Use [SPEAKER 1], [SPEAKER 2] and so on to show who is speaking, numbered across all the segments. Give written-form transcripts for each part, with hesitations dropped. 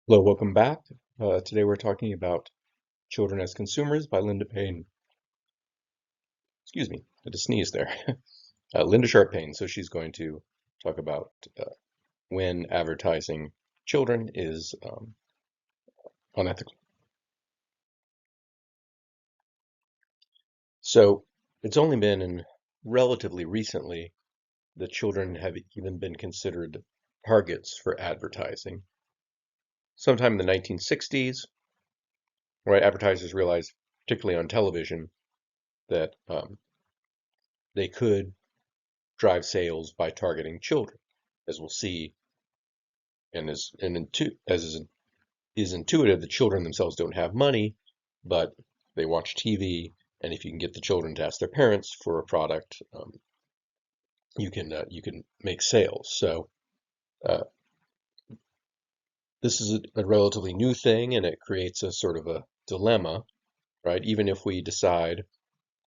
[SPEAKER 1] Hello, welcome back. Today we're talking about Children as Consumers by Linda Paine. Excuse me, I had to sneeze there. Linda Sharp Paine. So she's going to talk about when advertising children is unethical. So it's only been in relatively recently that children have even been considered targets for advertising. Sometime in the 1960s, right, advertisers realized, particularly on television, that they could drive sales by targeting children, as we'll see, and is intuitive. The children themselves don't have money, but they watch TV, and if you can get the children to ask their parents for a product, you can make sales. So uh, this is a relatively new thing, and it creates a sort of a dilemma, right? Even if we decide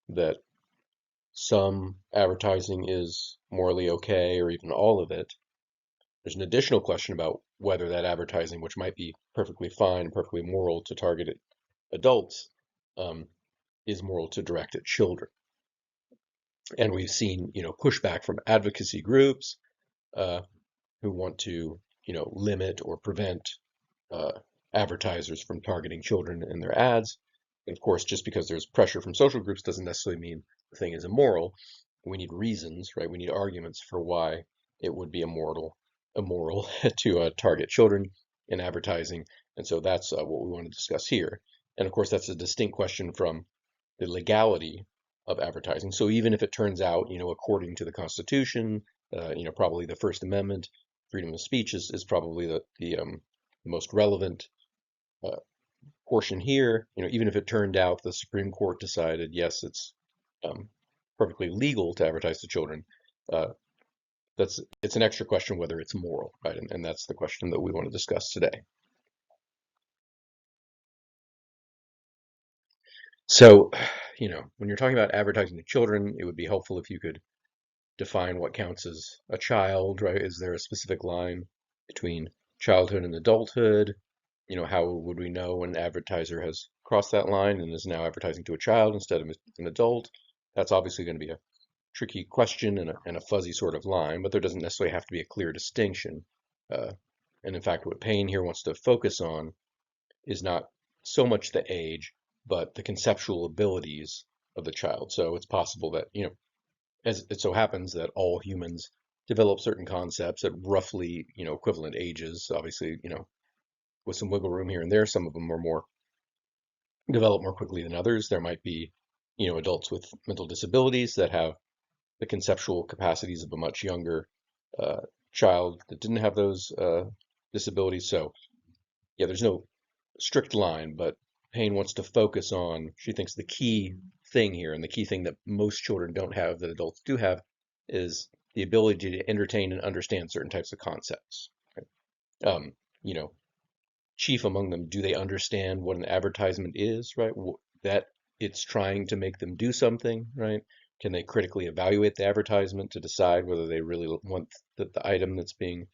[SPEAKER 1] that some advertising is morally okay, or even all of it, there's an additional question about whether that advertising, which might be perfectly fine, perfectly moral to target adults, um, is moral to direct at children. And we've seen, pushback from advocacy groups uh, who want to, limit or prevent uh, advertisers from targeting children in their ads. And of course, just because there's pressure from social groups doesn't necessarily mean the thing is immoral. We need reasons, right? We need arguments for why it would be immoral to target children in advertising. And so that's what we want to discuss here. And of course, that's a distinct question from the legality of advertising. So even if it turns out, according to the Constitution, probably the First Amendment, freedom of speech is probably the most relevant uh, portion here. Even if it turned out the Supreme Court decided, yes, it's um, perfectly legal to advertise to children, uh, it's an extra question whether it's moral, right? And that's the question that we want to discuss today. So, when you're talking about advertising to children, it would be helpful if you could define what counts as a child, right? Is there a specific line between childhood and adulthood? How would we know when an advertiser has crossed that line and is now advertising to a child instead of an adult? That's obviously going to be a tricky question and a fuzzy sort of line, but there doesn't necessarily have to be a clear distinction. Uh, and in fact, what Paine here wants to focus on is not so much the age, but the conceptual abilities of the child. So it's possible that, as it so happens that all humans develop certain concepts at roughly, equivalent ages. Obviously, with some wiggle room here and there, some of them are more develop more quickly than others. There might be, adults with mental disabilities that have the conceptual capacities of a much younger uh, child that didn't have those disabilities. So yeah, there's no strict line, but Payne wants to focus on, she thinks the key thing here, and the key thing that most children don't have that adults do have, is the ability to entertain and understand certain types of concepts. Right? You know, chief among them, do they understand what an advertisement is, right? That it's trying to make them do something, right? Can they critically evaluate the advertisement to decide whether they really want the item that's being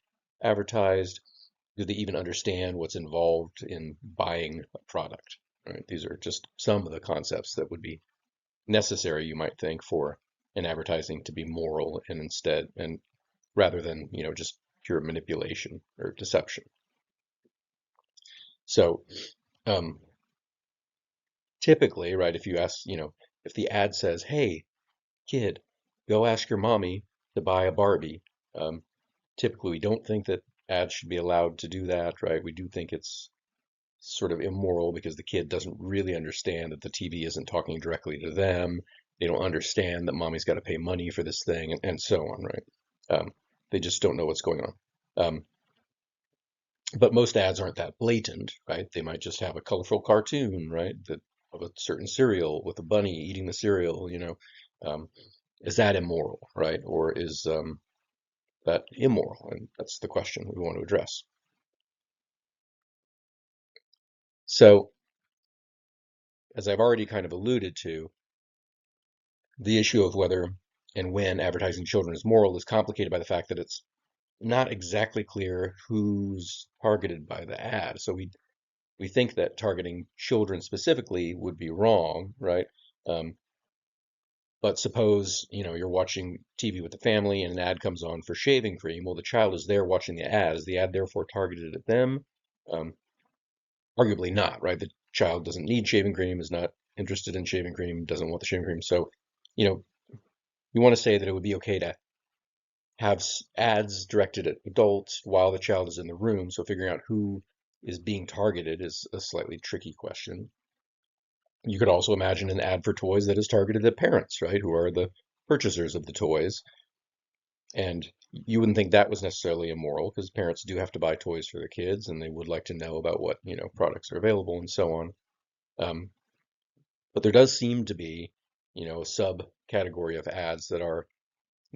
[SPEAKER 1] advertised? Do they even understand what's involved in buying a product? Right? These are just some of the concepts that would be necessary, you might think, for an advertising to be moral and rather than, just pure manipulation or deception. So, um, typically, right, if you ask, if the ad says, "Hey, kid, go ask your mommy to buy a Barbie," um, typically we don't think that ads should be allowed to do that, right? We do think it's sort of immoral because the kid doesn't really understand that the TV isn't talking directly to them. They don't understand that mommy's got to pay money for this thing and so on, right? They just don't know what's going on. But most ads aren't that blatant, right? They might just have a colorful cartoon, right? That of a certain cereal with a bunny eating the cereal, Um, is that immoral, right? Or is that immoral? And that's the question we want to address. So, as I've already kind of alluded to, the issue of whether and when advertising children is moral is complicated by the fact that it's not exactly clear who's targeted by the ad. So we think that targeting children specifically would be wrong, right? Um, but suppose, you're watching TV with the family and an ad comes on for shaving cream. Well, the child is there watching the ad. Is the ad therefore targeted at them? Um, Arguably not, right? The child doesn't need shaving cream, is not interested in shaving cream, doesn't want the shaving cream. So, you know, you want to say that it would be okay to have ads directed at adults while the child is in the room. So figuring out who is being targeted is a slightly tricky question. You could also imagine an ad for toys that is targeted at parents, right, who are the purchasers of the toys. And you wouldn't think that was necessarily immoral because parents do have to buy toys for their kids and they would like to know about what, products are available and so on. Um, but there does seem to be, a subcategory of ads that are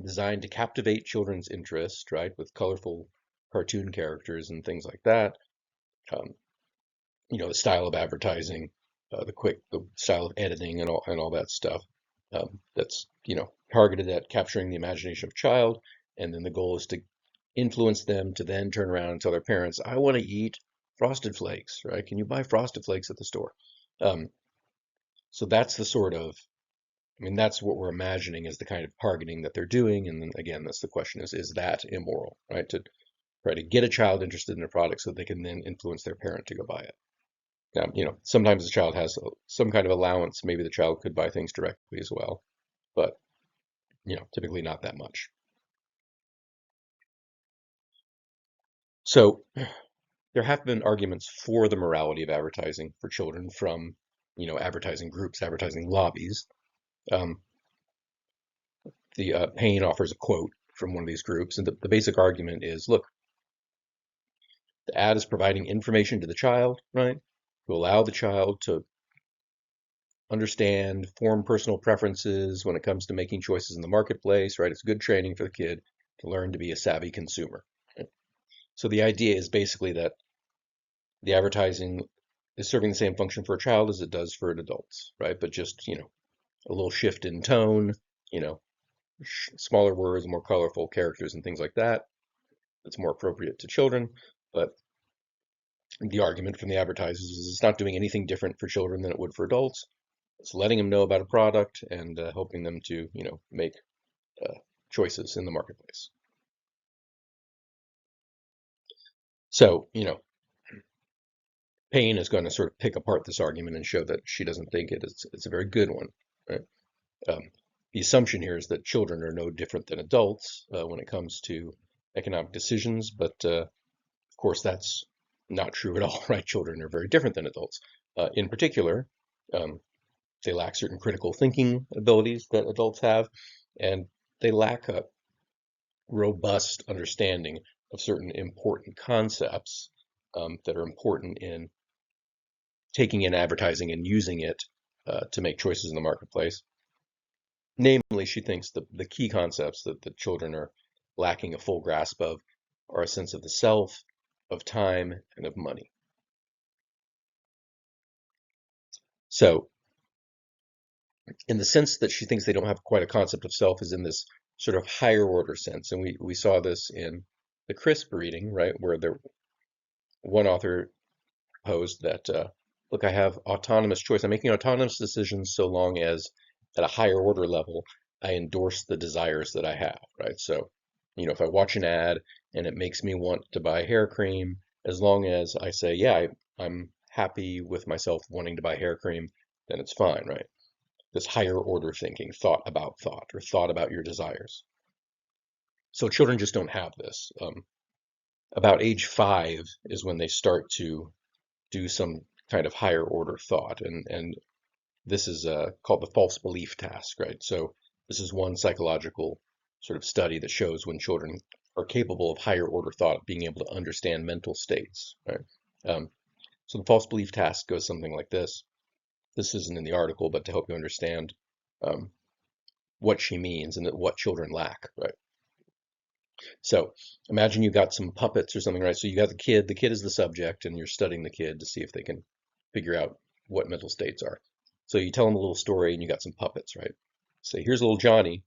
[SPEAKER 1] designed to captivate children's interest, right, with colorful cartoon characters and things like that. Um, the style of advertising, the style of editing and all that stuff. That's, targeted at capturing the imagination of a child, and then the goal is to influence them to then turn around and tell their parents, "I want to eat Frosted Flakes, right? Can you buy Frosted Flakes at the store?" Um, so that's the sort of, that's what we're imagining as the kind of targeting that they're doing. And then again, that's the question is that immoral, right? To try to get a child interested in a product so they can then influence their parent to go buy it. Sometimes the child has some kind of allowance. Maybe the child could buy things directly as well, but typically not that much. So there have been arguments for the morality of advertising for children from, advertising groups, advertising lobbies. Um, the Paine offers a quote from one of these groups, and the basic argument is, look, the ad is providing information to the child, right, to allow the child to understand, form personal preferences when it comes to making choices in the marketplace, right? It's good training for the kid to learn to be a savvy consumer. Right? So the idea is basically that the advertising is serving the same function for a child as it does for adults, right? But just, a little shift in tone, you know, smaller words, more colorful characters and things like that. It's more appropriate to children. But the argument from the advertisers is it's not doing anything different for children than it would for adults. It's letting them know about a product and helping them to, make uh, choices in the marketplace. So, Paine is going to sort of pick apart this argument and show that she doesn't think it's a very good one, right? The assumption here is that children are no different than adults when it comes to economic decisions, but of course that's not true at all, right? Children are very different than adults. In particular, um, they lack certain critical thinking abilities that adults have, and they lack a robust understanding of certain important concepts that are important in taking in advertising and using it to make choices in the marketplace. Namely, she thinks the key concepts that the children are lacking a full grasp of are a sense of the self, of time, and of money. So, in the sense that she thinks they don't have quite a concept of self, is in this sort of higher order sense. And we saw this in the CRISP reading, right, where one author proposed that, look, I have autonomous choice. I'm making autonomous decisions so long as at a higher order level, I endorse the desires that I have, right? So, if I watch an ad and it makes me want to buy hair cream, as long as I say, yeah, I'm happy with myself wanting to buy hair cream, then it's fine, right? This higher order thinking, thought, or thought about your desires. So children just don't have this. About age 5 is when they start to do some kind of higher order thought. And this is called the false belief task, right? So this is one psychological sort of study that shows when children are capable of higher order thought, being able to understand mental states, right? Um, so the false belief task goes something like this. This isn't in the article, but to help you understand um, what she means and what children lack, right? So imagine you got some puppets or something, right? So you got the kid is the subject, and you're studying the kid to see if they can figure out what mental states are. So you tell them a little story and you got some puppets, right? Say, here's little Johnny,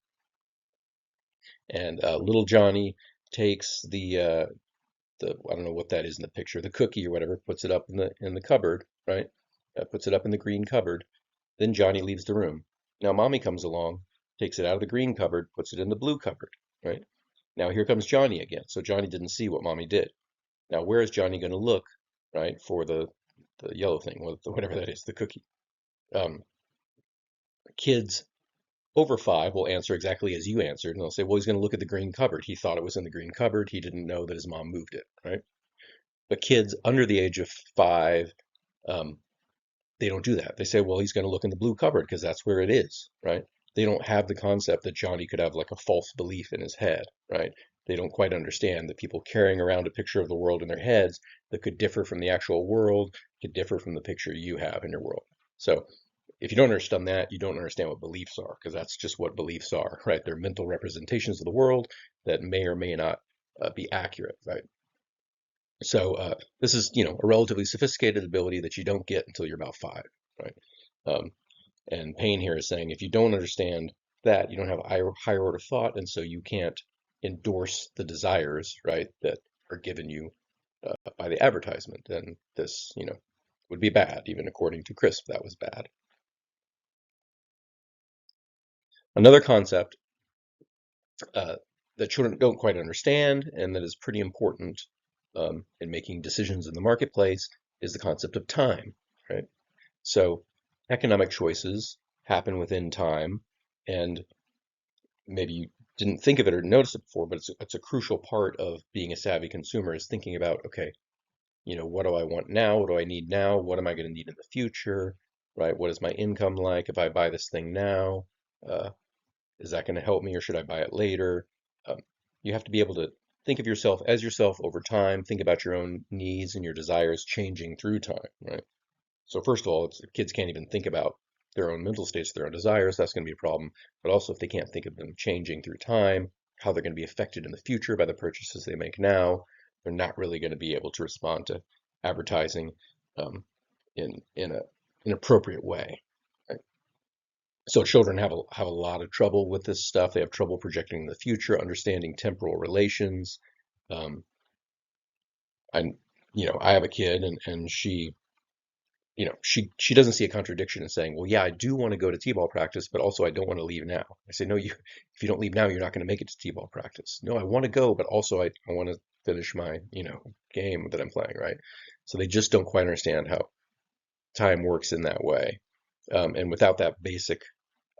[SPEAKER 1] and little Johnny takes the I don't know what that is in the picture, the cookie or whatever, puts it up in the cupboard, right? Puts it up in the green cupboard. Then Johnny leaves the room. Now mommy comes along, takes it out of the green cupboard, puts it in the blue cupboard, right? Now here comes Johnny again. So Johnny didn't see what mommy did. Now where is Johnny going to look, right, for the yellow thing, whatever that is, the cookie? Um, Kids over 5 will answer exactly as you answered, and they'll say, well, he's going to look at the green cupboard. He thought it was in the green cupboard. He didn't know that his mom moved it, right? But kids under the age of 5, um, they don't do that. They say, well, he's going to look in the blue cupboard because that's where it is, right? They don't have the concept that Johnny could have like a false belief in his head, right? They don't quite understand that people carrying around a picture of the world in their heads that could differ from the actual world, could differ from the picture you have in your world. So if you don't understand that, you don't understand what beliefs are, because that's just what beliefs are, right? They're mental representations of the world that may or may not be accurate, right? So this is, a relatively sophisticated ability that you don't get until you're about 5, right? Um, and Paine here is saying if you don't understand that, you don't have a higher order thought, and so you can't endorse the desires, right, that are given you by the advertisement. And this, would be bad, even according to Crisp, that was bad. Another concept uh, that children don't quite understand and that is pretty important in making decisions in the marketplace is the concept of time, right? So economic choices happen within time, and maybe you didn't think of it or notice it before, but it's a crucial part of being a savvy consumer is thinking about, okay, what do I want now? What do I need now? What am I going to need in the future? Right? What is my income like if I buy this thing now? Uh, is that going to help me or should I buy it later? Um, you have to be able to think of yourself as yourself over time, think about your own needs and your desires changing through time, right? So first of all, kids can't even think about their own mental states, their own desires. That's going to be a problem. But also, if they can't think of them changing through time, how they're going to be affected in the future by the purchases they make now, they're not really going to be able to respond to advertising um, in an appropriate way. Right? So children have a lot of trouble with this stuff. They have trouble projecting the future, understanding temporal relations. Um, I, I have a kid, and she doesn't see a contradiction in saying, well, yeah, I do want to go to t-ball practice, but also I don't want to leave now. I say, no, if you don't leave now, you're not going to make it to t-ball practice. No, I want to go, but also I want to finish my, game that I'm playing, right? So they just don't quite understand how time works in that way. And without that basic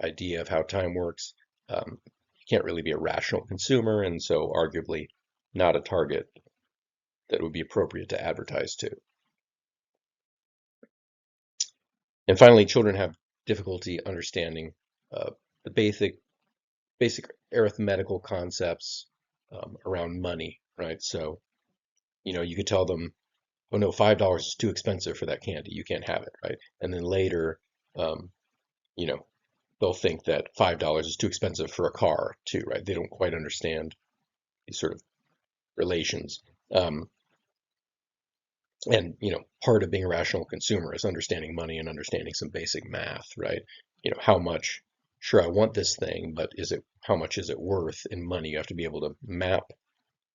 [SPEAKER 1] idea of how time works, you can't really be a rational consumer, and so arguably not a target that would be appropriate to advertise to. And finally, children have difficulty understanding uh, the basic arithmetical concepts around money, right? So, you could tell them, oh no, $5 is too expensive for that candy. You can't have it, right? And then later, um, you know, they'll think that $5 is too expensive for a car too, right? They don't quite understand these sort of relations. Um, and part of being a rational consumer is understanding money and understanding some basic math, right? How much, sure, I want this thing, but how much is it worth in money? You have to be able to map,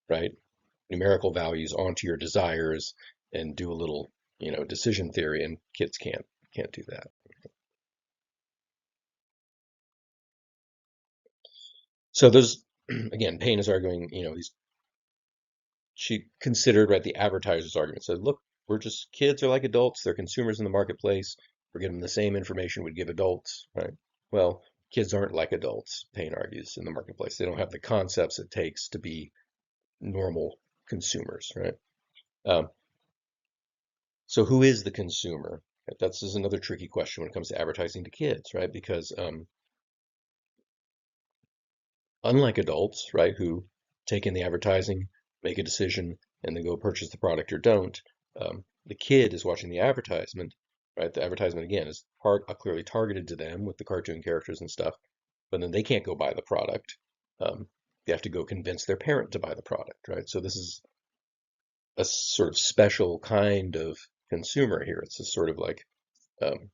[SPEAKER 1] right, numerical values onto your desires and do a little decision theory, and kids can't do that. So there's again, Paine is arguing, she considered, right, the advertiser's argument. Said, look, we're just kids are like adults. They're consumers in the marketplace. We're giving them the same information we'd give adults, right? Well, kids aren't like adults, Paine argues, in the marketplace. They don't have the concepts it takes to be normal consumers, right? Um, so who is the consumer? That's is another tricky question when it comes to advertising to kids, right? Because unlike adults, right, who take in the advertising, make a decision, and then go purchase the product or don't, the kid is watching the advertisement, right? The advertisement, again, is clearly targeted to them with the cartoon characters and stuff, but then they can't go buy the product. They have to go convince their parent to buy the product, right? So this is a sort of special kind of consumer here. It's a sort of um,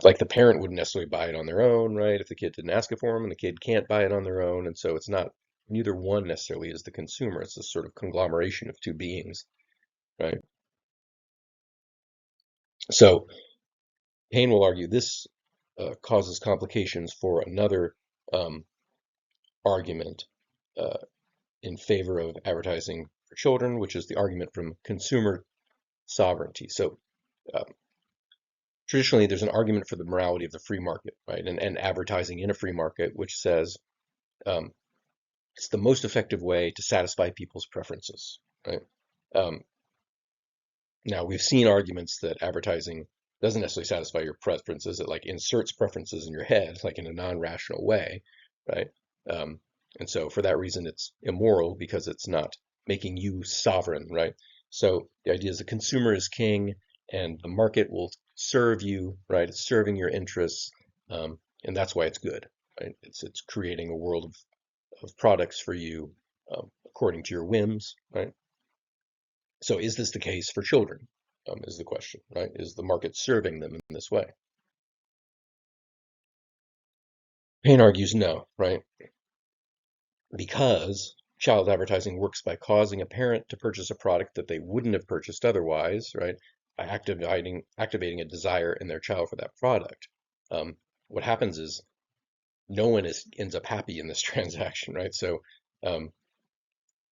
[SPEAKER 1] like the parent wouldn't necessarily buy it on their own, right? If the kid didn't ask it for them, and the kid can't buy it on their own, and so it's not neither one necessarily is the consumer. It's a sort of conglomeration of two beings, right? So Paine will argue this causes complications for another um, argument uh, in favor of advertising for children, which is the argument from consumer sovereignty. So um, traditionally, there's an argument for the morality of the free market, right? And advertising in a free market, which says um, it's the most effective way to satisfy people's preferences, right? Um, Now, we've seen arguments that advertising doesn't necessarily satisfy your preferences. It like inserts preferences in your head, like in a non-rational way, right? Um, and so for that reason, it's immoral because it's not making you sovereign, right? So the idea is the consumer is king and the market will serve you, right? It's serving your interests, and that's why it's good, right? It's creating a world of products for you according to your whims, right? So is this the case for children? Is the question, right? Is the market serving them in this way? Paine argues no, right? Because child advertising works by causing a parent to purchase a product that they wouldn't have purchased otherwise, right? By activating a desire in their child for that product. What happens is no one ends up happy in this transaction, right? So um,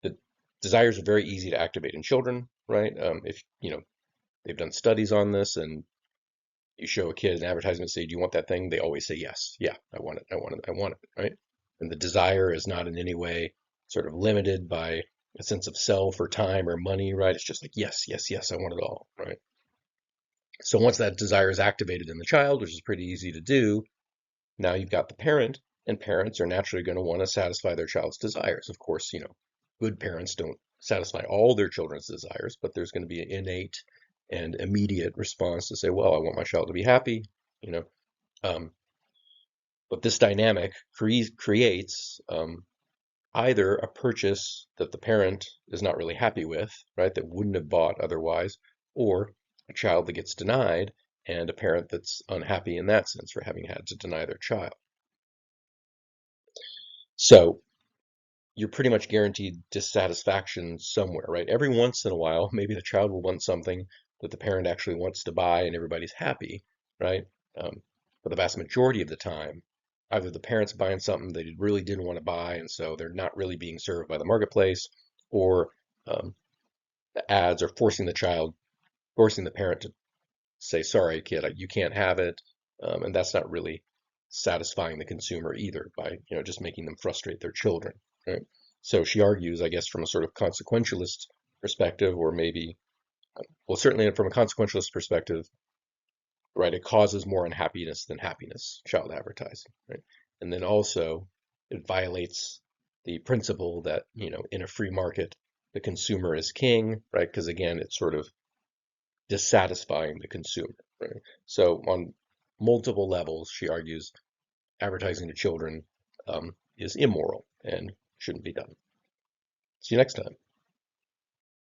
[SPEAKER 1] the desires are very easy to activate in children, right? If they've done studies on this, and you show a kid an advertisement, say, do you want that thing? They always say yes. Yeah, I want it. I want it. I want it. Right. And the desire is not in any way sort of limited by a sense of self or time or money, right? It's just like, yes, yes, yes, I want it all, right? So once that desire is activated in the child, which is pretty easy to do, now you've got the parent, and parents are naturally going to want to satisfy their child's desires. Of course, good parents don't satisfy all their children's desires, but there's going to be an innate and immediate response to say, well, I want my child to be happy, you know. Um, but this dynamic creates either a purchase that the parent is not really happy with, right, that wouldn't have bought otherwise, or a child that gets denied and a parent that's unhappy in that sense for having had to deny their child. So you're pretty much guaranteed dissatisfaction somewhere, right? Every once in a while, maybe the child will want something that the parent actually wants to buy and everybody's happy, right? But the vast majority of the time, either the parent's buying something they really didn't want to buy, and so they're not really being served by the marketplace, or um, the ads are forcing the parent to say, sorry, kid, you can't have it. And that's not really satisfying the consumer either by, just making them frustrate their children, right? So she argues, I guess, from a sort of consequentialist perspective, or maybe, well, certainly from a consequentialist perspective, right, it causes more unhappiness than happiness, child advertising, right? And then also it violates the principle that, in a free market, the consumer is king, right? Because again, it's sort of dissatisfying the consumer, right? So on multiple levels, she argues advertising to children is immoral and shouldn't be done. See you next time.